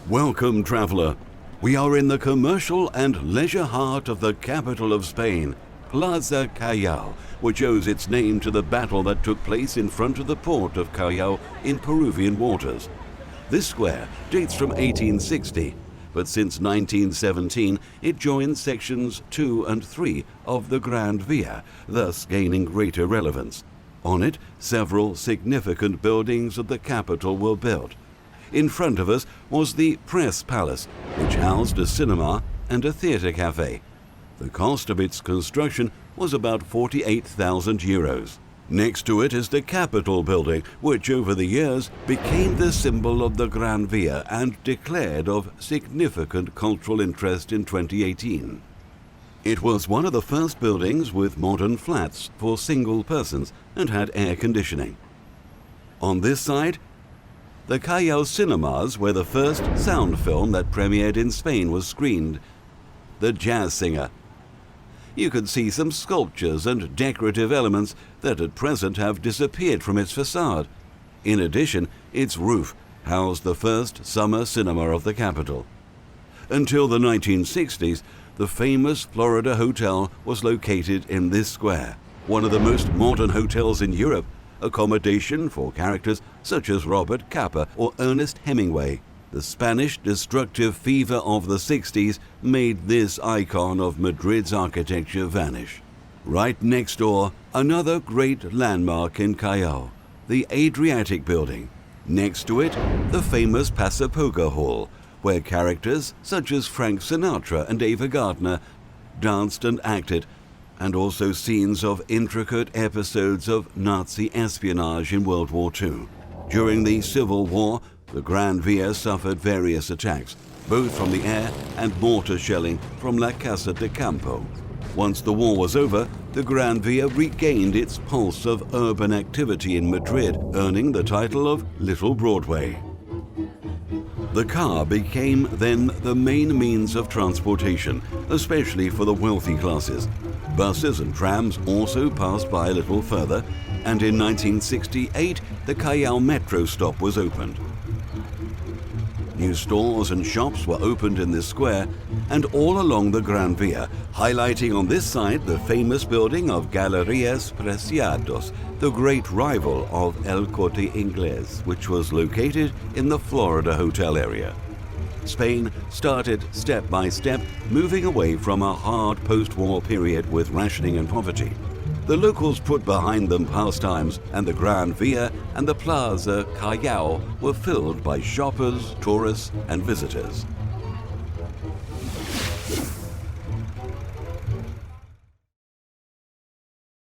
Welcome, traveller. We are in the commercial and leisure heart of the capital of Spain, Plaza Callao, which owes its name to the battle that took place in front of the port of Callao in Peruvian waters. This square dates from 1860, but since 1917 it joins sections 2 and 3 of the Gran Via, thus gaining greater relevance. On it, several significant buildings of the capital were built. In front of us was the Press Palace, which housed a cinema and a theatre cafe. The cost of its construction was about 48,000 euros. Next to it is the Capitol building, which over the years became the symbol of the Gran Via and declared of significant cultural interest in 2018. It was one of the first buildings with modern flats for single persons and had air conditioning. On this side, the Callao cinemas, where the first sound film that premiered in Spain was screened, The Jazz Singer. You can see some sculptures and decorative elements that at present have disappeared from its facade. In addition, its roof housed the first summer cinema of the capital. Until the 1960s, the famous Florida Hotel was located in this square, one of the most modern hotels in Europe, accommodation for characters such as Robert Capa or Ernest Hemingway. The Spanish destructive fever of the 60s made this icon of Madrid's architecture vanish. Right next door, another great landmark in Callao, the Adriatic Building. Next to it, the famous Passapoga Hall, where characters such as Frank Sinatra and Ava Gardner danced and acted, and also scenes of intricate episodes of Nazi espionage in World War II. During the Civil War, the Gran Via suffered various attacks, both from the air and mortar shelling from La Casa de Campo. Once the war was over, the Gran Via regained its pulse of urban activity in Madrid, earning the title of Little Broadway. The car became then the main means of transportation, especially for the wealthy classes. Buses and trams also passed by a little further, and in 1968 the Callao metro stop was opened. New stores and shops were opened in this square and all along the Gran Via, highlighting on this side the famous building of Galerías Preciados, the great rival of El Corte Inglés, which was located in the Florida Hotel area. Spain started step by step moving away from a hard post-war period with rationing and poverty. The locals put behind them pastimes, and the Gran Via and the Plaza Callao were filled by shoppers, tourists, and visitors.